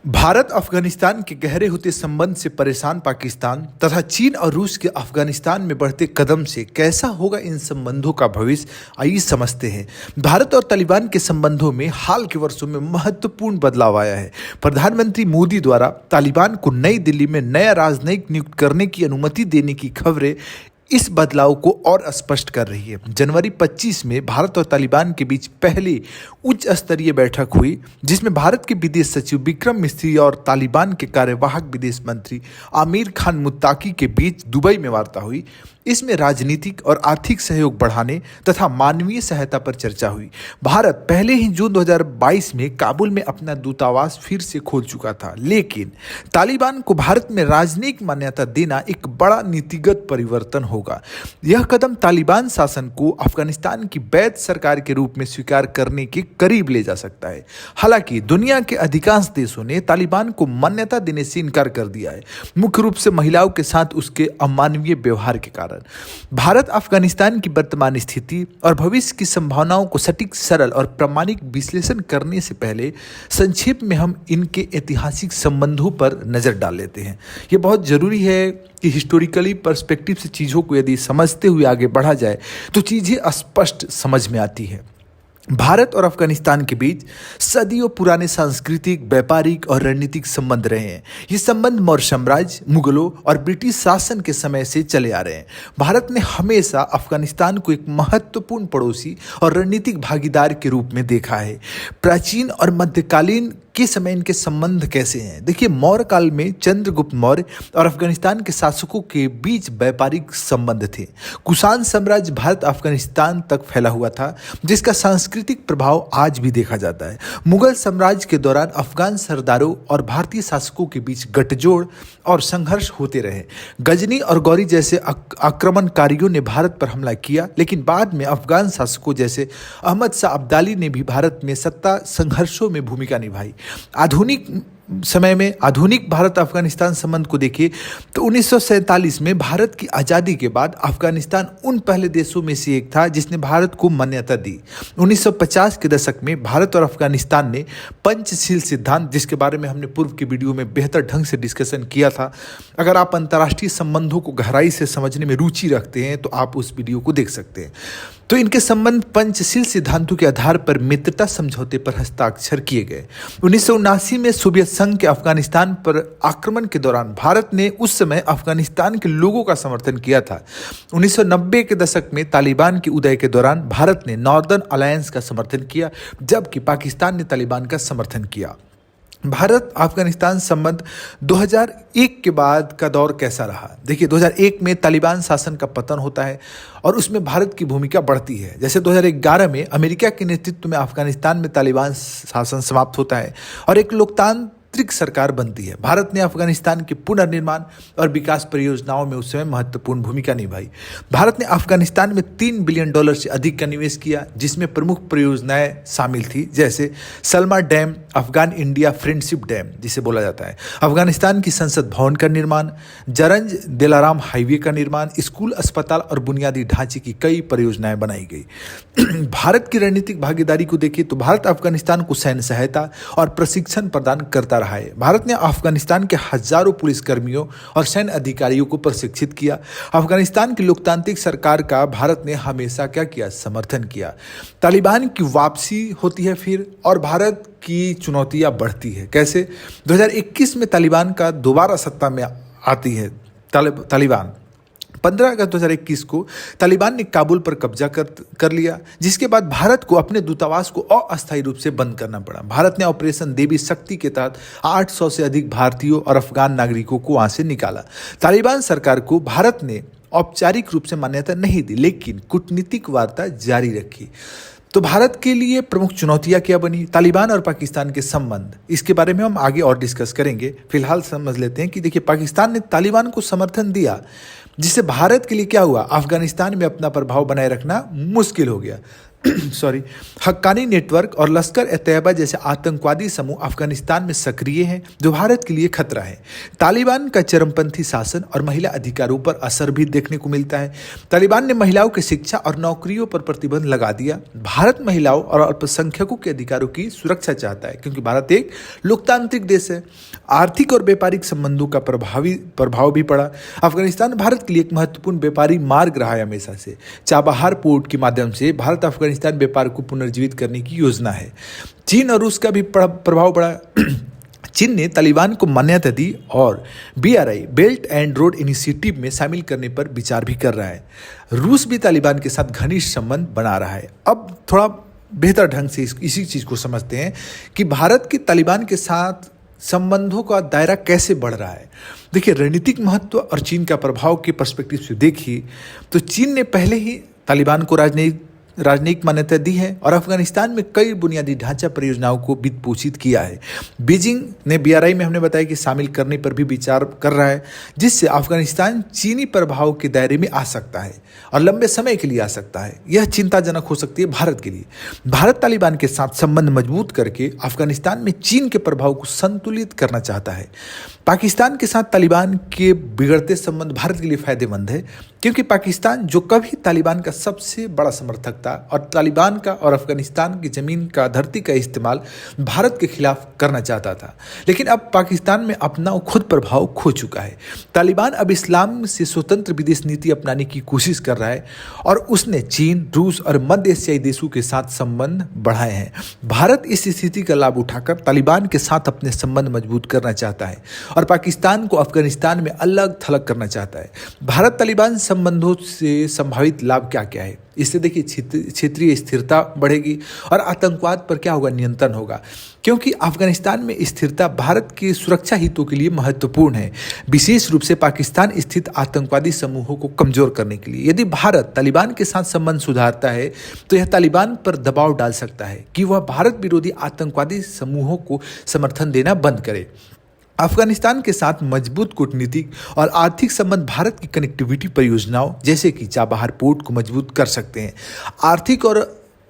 भारत अफगानिस्तान के गहरे होते संबंध से परेशान पाकिस्तान तथा चीन और रूस के अफगानिस्तान में बढ़ते कदम से कैसा होगा इन संबंधों का भविष्य, आइए समझते हैं। भारत और तालिबान के संबंधों में हाल के वर्षों में महत्वपूर्ण बदलाव आया है। प्रधानमंत्री मोदी द्वारा तालिबान को नई दिल्ली में नया राजनयिक नियुक्त करने की अनुमति देने की खबरें इस बदलाव को और स्पष्ट कर रही है। जनवरी 25 में भारत और तालिबान के बीच पहली उच्च स्तरीय बैठक हुई, जिसमें भारत के विदेश सचिव विक्रम मिस्री और तालिबान के कार्यवाहक विदेश मंत्री आमिर खान मुत्ताकी के बीच दुबई में वार्ता हुई। इसमें राजनीतिक और आर्थिक सहयोग बढ़ाने तथा मानवीय सहायता पर चर्चा हुई। भारत पहले ही जून 2022 में काबुल में अपना दूतावास फिर से खोल चुका था, लेकिन तालिबान को भारत में राजनयिक मान्यता देना एक बड़ा नीतिगत परिवर्तन होगा। यह कदम तालिबान शासन को अफगानिस्तान की वैध सरकार के रूप में स्वीकार करने के करीब ले जा सकता है। हालांकि दुनिया के अधिकांश देशों ने तालिबान को मान्यता देने से इनकार कर दिया है, मुख्य रूप से महिलाओं के साथ उसके अमानवीय व्यवहार के कारण। भारत अफगानिस्तान की वर्तमान स्थिति और भविष्य की संभावनाओं को सटीक, सरल और प्रामाणिक विश्लेषण करने से पहले संक्षेप में हम इनके ऐतिहासिक संबंधों पर नजर डाल लेते हैं। यह बहुत जरूरी है कि हिस्टोरिकली पर्सपेक्टिव से चीज़ों को यदि समझते हुए आगे बढ़ा जाए तो चीज़ें स्पष्ट समझ में आती है। भारत और अफगानिस्तान के बीच सदियों पुराने सांस्कृतिक, व्यापारिक और रणनीतिक संबंध रहे हैं। ये संबंध मौर्य साम्राज्य, मुगलों और ब्रिटिश शासन के समय से चले आ रहे हैं। भारत ने हमेशा अफगानिस्तान को एक महत्वपूर्ण पड़ोसी और रणनीतिक भागीदार के रूप में देखा है। प्राचीन और मध्यकालीन के समय इनके संबंध कैसे हैं? देखिए, मौर्य काल में चंद्रगुप्त मौर्य और अफगानिस्तान के शासकों के बीच व्यापारिक संबंध थे। कुषाण साम्राज्य भारत अफगानिस्तान तक फैला हुआ था, जिसका सांस्कृतिक प्रभाव आज भी देखा जाता है। मुगल साम्राज्य के दौरान अफगान सरदारों और भारतीय शासकों के बीच गठजोड़ और संघर्ष होते रहे। गजनी और गौरी जैसे आक्रमणकारियों ने भारत पर हमला किया, लेकिन बाद में अफगान शासकों जैसे अहमद शाह अब्दाली ने भी भारत में सत्ता संघर्षों में भूमिका निभाई। आधुनिक समय में आधुनिक भारत अफगानिस्तान संबंध को देखिए तो 1947 में भारत की आज़ादी के बाद अफगानिस्तान उन पहले देशों में से एक था जिसने भारत को मान्यता दी। 1950 के दशक में भारत और अफगानिस्तान ने पंचशील सिद्धांत, जिसके बारे में हमने पूर्व के वीडियो में बेहतर ढंग से डिस्कशन किया था, अगर आप अंतर्राष्ट्रीय संबंधों को गहराई से समझने में रुचि रखते हैं तो आप उस वीडियो को देख सकते हैं। तो इनके संबंध पंचशील सिद्धांतों के आधार पर मित्रता समझौते पर हस्ताक्षर किए गए। 1979 में सोवियत संघ के अफगानिस्तान पर आक्रमण के दौरान भारत ने उस समय अफगानिस्तान के लोगों का समर्थन किया था। 1990 के दशक में तालिबान के उदय के दौरान भारत ने नॉर्दर्न अलायंस का समर्थन किया, जबकि पाकिस्तान ने तालिबान का समर्थन किया। भारत अफगानिस्तान संबंध 2001 के बाद का दौर कैसा रहा? देखिए, 2001 में तालिबान शासन का पतन होता है और उसमें भारत की भूमिका बढ़ती है। जैसे 2011 में अमेरिका के नेतृत्व में अफगानिस्तान में तालिबान शासन समाप्त होता है और एक लोकतांत्रिक सरकार बनती है। भारत ने अफगानिस्तान के पुनर्निर्माण और विकास परियोजनाओं में उस समय महत्वपूर्ण भूमिका निभाई। भारत ने अफगानिस्तान में $3 बिलियन से अधिक का निवेश किया, जिसमें प्रमुख परियोजनाएं शामिल थी, जैसे Salma dam, Afghan India friendship dam जिसे बोला जाता है, अफगानिस्तान की संसद भवन का निर्माण, जरंज दिलाराम हाईवे का निर्माण, स्कूल, अस्पताल और बुनियादी ढांचे की कई परियोजनाएं बनाई गई। भारत की रणनीतिक भागीदारी को देखिए तो भारत अफगानिस्तान को सैन्य सहायता और प्रशिक्षण प्रदान करता रहा है। भारत ने अफगानिस्तान के हजारों पुलिसकर्मियों और सैन्य अधिकारियों को प्रशिक्षित किया। अफगानिस्तान की लोकतांत्रिक सरकार का भारत ने हमेशा क्या किया? समर्थन किया। तालिबान की वापसी होती है फिर, और भारत की चुनौतियां बढ़ती है। कैसे? 2021 में तालिबान का दोबारा सत्ता में आती है। तालिबान 15 अगस्त 2021 को तालिबान ने काबुल पर कब्जा कर लिया, जिसके बाद भारत को अपने दूतावास को अस्थायी रूप से बंद करना पड़ा। भारत ने ऑपरेशन देवी शक्ति के तहत 800 से अधिक भारतीयों और अफगान नागरिकों को वहां से निकाला। तालिबान सरकार को भारत ने औपचारिक रूप से मान्यता नहीं दी, लेकिन कूटनीतिक वार्ता जारी रखी। तो भारत के लिए प्रमुख चुनौतियां क्या बनी? तालिबान और पाकिस्तान के संबंध, इसके बारे में हम आगे और डिस्कस करेंगे। फिलहाल समझ लेते हैं कि देखिए, पाकिस्तान ने तालिबान को समर्थन दिया, जिससे भारत के लिए क्या हुआ? अफगानिस्तान में अपना प्रभाव बनाए रखना मुश्किल हो गया। सॉरी हक्कानी नेटवर्क और लश्कर ए तैयबा जैसे आतंकवादी समूह अफगानिस्तान में सक्रिय हैं, जो भारत के लिए खतरा है। तालिबान का चरमपंथी शासन और महिला अधिकारों पर असर भी देखने को मिलता है। तालिबान ने महिलाओं की शिक्षा और नौकरियों पर प्रतिबंध लगा दिया। भारत महिलाओं और अल्पसंख्यकों के अधिकारों की सुरक्षा चाहता है, क्योंकि भारत एक लोकतांत्रिक देश है। आर्थिक और व्यापारिक संबंधों का प्रभाव भी पड़ा। अफगानिस्तान भारत के लिए एक महत्वपूर्ण व्यापारी मार्ग रहा है हमेशा से। चाबहार पोर्ट के माध्यम से भारत अफगानिस्तान व्यापार को पुनर्जीवित करने की योजना है। चीन और रूस का भी प्रभाव पड़ा। चीन ने तालिबान को मान्यता दी और BRI belt and road initiative में शामिल करने पर विचार भी कर रहा है। रूस भी तालिबान के साथ घनिष्ठ संबंध बना रहा है। अब थोड़ा बेहतर ढंग से इसी चीज़ को समझते हैं कि भारत के तालिबान के साथ संबंधों का दायरा कैसे बढ़ रहा है। देखिए, रणनीतिक महत्व और चीन का प्रभाव के पर्सपेक्टिव से देखिए तो चीन ने पहले ही तालिबान को राजनयिक मान्यता दी है और अफगानिस्तान में कई बुनियादी ढांचा परियोजनाओं को वित्त पोषित किया है। बीजिंग ने BRI में हमने बताया कि शामिल करने पर भी विचार कर रहा है, जिससे अफगानिस्तान चीनी प्रभाव के दायरे में आ सकता है और लंबे समय के लिए आ सकता है। यह चिंताजनक हो सकती है भारत के लिए। भारत तालिबान के साथ संबंध मजबूत करके अफगानिस्तान में चीन के प्रभाव को संतुलित करना चाहता है। पाकिस्तान के साथ तालिबान के बिगड़ते संबंध भारत के लिए फायदेमंद है, क्योंकि पाकिस्तान जो कभी तालिबान का सबसे बड़ा समर्थक था और तालिबान का और अफगानिस्तान की जमीन का धरती का इस्तेमाल भारत के खिलाफ करना चाहता था, लेकिन अब पाकिस्तान में अपना खुद प्रभाव खो चुका है। तालिबान अब इस्लाम से स्वतंत्र विदेश नीति अपनाने की कोशिश कर रहा है और उसने चीन, रूस और मध्य एशियाई देशों के साथ संबंध बढ़ाए हैं। भारत इस स्थिति का लाभ उठाकर तालिबान के साथ अपने संबंध मजबूत करना चाहता है और पाकिस्तान को अफगानिस्तान में अलग थलग करना चाहता है। भारत तालिबान संबंधों से संभावित लाभ क्या क्या है? इससे देखिए, क्षेत्रीय स्थिरता बढ़ेगी और आतंकवाद पर क्या होगा? नियंत्रण होगा, क्योंकि अफगानिस्तान में स्थिरता भारत के सुरक्षा हितों के लिए महत्वपूर्ण है, विशेष रूप से पाकिस्तान स्थित आतंकवादी समूहों को कमजोर करने के लिए। यदि भारत तालिबान के साथ संबंध सुधारता है तो यह तालिबान पर दबाव डाल सकता है कि वह भारत विरोधी आतंकवादी समूहों को समर्थन देना बंद करे। अफगानिस्तान के साथ मजबूत कूटनीतिक और आर्थिक संबंध भारत की कनेक्टिविटी परियोजनाओं जैसे कि चाबहार पोर्ट को मजबूत कर सकते हैं। आर्थिक और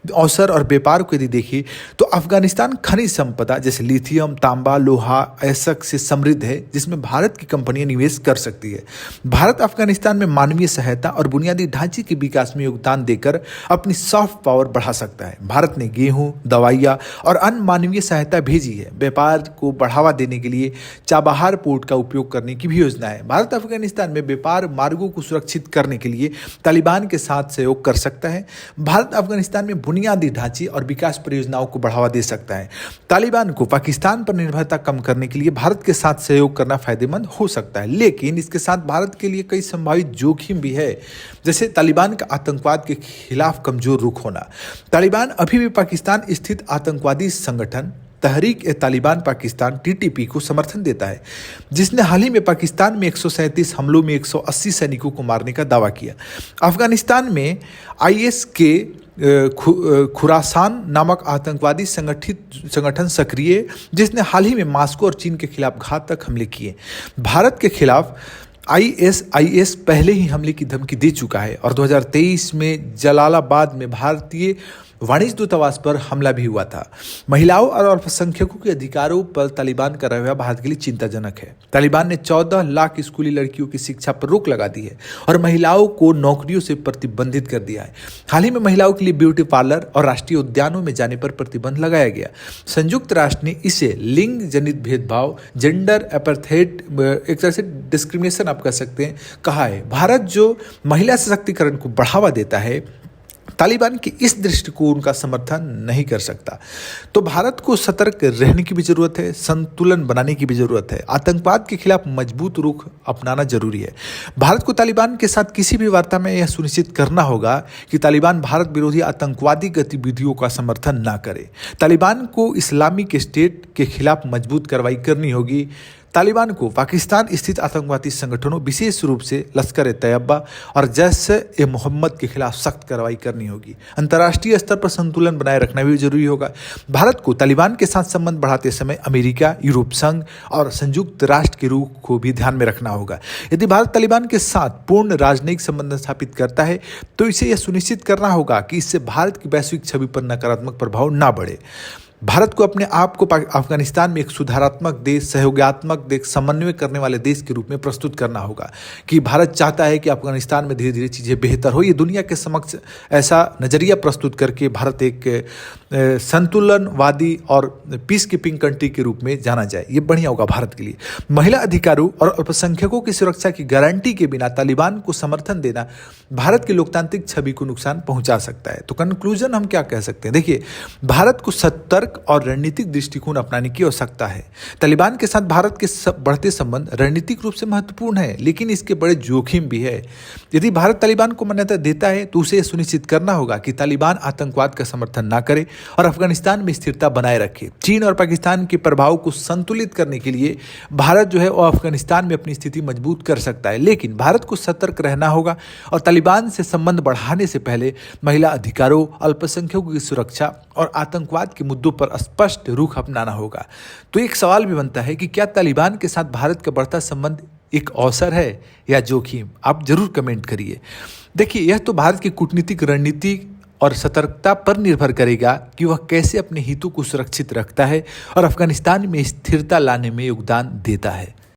अवसर और व्यापार को यदि देखिए तो अफगानिस्तान खनिज संपदा जैसे लिथियम, तांबा, लोहा, ऐसक से समृद्ध है, जिसमें भारत की कंपनियां निवेश कर सकती है। भारत अफगानिस्तान में मानवीय सहायता और बुनियादी ढांचे के विकास में योगदान देकर अपनी सॉफ्ट पावर बढ़ा सकता है। भारत ने गेहूं, दवाइयाँ और अन्य मानवीय सहायता भेजी है। व्यापार को बढ़ावा देने के लिए चाबहार पोर्ट का उपयोग करने की भी योजना है। भारत अफगानिस्तान में व्यापार मार्गों को सुरक्षित करने के लिए तालिबान के साथ सहयोग कर सकता है। भारत अफगानिस्तान में बुनियादी ढांचे और विकास परियोजनाओं को बढ़ावा दे सकता है। तालिबान को पाकिस्तान पर निर्भरता कम करने के लिए भारत के साथ सहयोग करना फायदेमंद हो सकता है, लेकिन इसके साथ भारत के लिए कई संभावित जोखिम भी है, जैसे तालिबान का आतंकवाद के खिलाफ कमजोर रुख होना। तालिबान अभी भी पाकिस्तान स्थित आतंकवादी संगठन तहरीक-ए-तालिबान पाकिस्तान TTP को समर्थन देता है, जिसने हाल ही में पाकिस्तान में 137 हमलों में 180 सैनिकों को मारने का दावा किया। अफगानिस्तान में IS के खुरासान नामक आतंकवादी संगठन सक्रिय है, जिसने हाल ही में मॉस्को और चीन के खिलाफ घातक हमले किए। भारत के खिलाफ ISIS पहले ही हमले की धमकी दे चुका है और 2023 में जलालाबाद में भारतीय वाणिज्य दूतावास पर हमला भी हुआ था। महिलाओं और अल्पसंख्यकों के अधिकारों पर तालिबान का रवैया भारत के लिए चिंताजनक है। तालिबान ने 14 लाख स्कूली लड़कियों की शिक्षा पर रोक लगा दी है और महिलाओं को नौकरियों से प्रतिबंधित कर दिया है। हाल ही में महिलाओं के लिए ब्यूटी पार्लर और राष्ट्रीय उद्यानों में जाने पर प्रतिबंध लगाया गया। संयुक्त राष्ट्र ने इसे लिंग जनित भेदभाव, जेंडर अपार्थाइड, एक तरह से डिस्क्रिमिनेशन आप कह सकते हैं, कहा है। भारत जो महिला सशक्तिकरण को बढ़ावा देता है, तालिबान के इस दृष्टिकोण का समर्थन नहीं कर सकता। तो भारत को सतर्क रहने की भी जरूरत है, संतुलन बनाने की भी जरूरत है। आतंकवाद के खिलाफ मजबूत रुख अपनाना जरूरी है। भारत को तालिबान के साथ किसी भी वार्ता में यह सुनिश्चित करना होगा कि तालिबान भारत विरोधी आतंकवादी गतिविधियों का समर्थन ना करे। तालिबान को इस्लामिक स्टेट के खिलाफ मजबूत कार्रवाई करनी होगी। तालिबान को पाकिस्तान स्थित आतंकवादी संगठनों विशेष रूप से लश्कर ए तैयबा और जैश-ए-मोहम्मद के खिलाफ सख्त कार्रवाई करनी होगी। अंतर्राष्ट्रीय स्तर पर संतुलन बनाए रखना भी जरूरी होगा। भारत को तालिबान के साथ संबंध बढ़ाते समय अमेरिका, यूरोप संघ और संयुक्त राष्ट्र के रुख को भी ध्यान में रखना होगा। यदि भारत तालिबान के साथ पूर्ण राजनयिक संबंध स्थापित करता है तो इसे यह सुनिश्चित करना होगा कि इससे भारत की वैश्विक छवि पर नकारात्मक प्रभाव न बढ़े। भारत को अपने आप को अफगानिस्तान में एक सुधारात्मक देश, सहयोगात्मक देश, समन्वय करने वाले देश के रूप में प्रस्तुत करना होगा कि भारत चाहता है कि अफगानिस्तान में धीरे धीरे चीज़ें बेहतर हो। ये दुनिया के समक्ष ऐसा नज़रिया प्रस्तुत करके भारत एक संतुलनवादी और पीस कीपिंग कंट्री के रूप में जाना जाए। ये बढ़िया होगा भारत के लिए। महिला अधिकारों और अल्पसंख्यकों की सुरक्षा की गारंटी के बिना तालिबान को समर्थन देना भारत की लोकतांत्रिक छवि को नुकसान पहुंचा सकता है। तो कंक्लूजन हम क्या कह सकते हैं? देखिए, भारत को सतर्क और रणनीतिक दृष्टिकोण अपनाने की आवश्यकता है। तालिबान के साथ भारत के बढ़ते संबंध रणनीतिक रूप से महत्वपूर्ण है, लेकिन इसके बड़े जोखिम भी है। यदि भारत तालिबान को मान्यता देता है तो उसे सुनिश्चित करना होगा कि तालिबान आतंकवाद का समर्थन न करे और अफगानिस्तान में स्थिरता बनाए रखे। चीन और पाकिस्तान के प्रभाव को संतुलित करने के लिए भारत जो है वो अफगानिस्तान में अपनी स्थिति मजबूत कर सकता है, लेकिन भारत को सतर्क रहना होगा और तालिबान से संबंध बढ़ाने से पहले महिला अधिकारों, अल्पसंख्यकों की सुरक्षा और आतंकवाद के मुद्दों पर स्पष्ट रुख अपनाना होगा। तो एक सवाल भी बनता है कि क्या तालिबान के साथ भारत का बढ़ता संबंध एक अवसर है या जोखिम? आप जरूर कमेंट करिए। देखिए, यह तो भारत की कूटनीतिक रणनीति और सतर्कता पर निर्भर करेगा कि वह कैसे अपने हितों को सुरक्षित रखता है और अफगानिस्तान में स्थिरता लाने में योगदान देता है।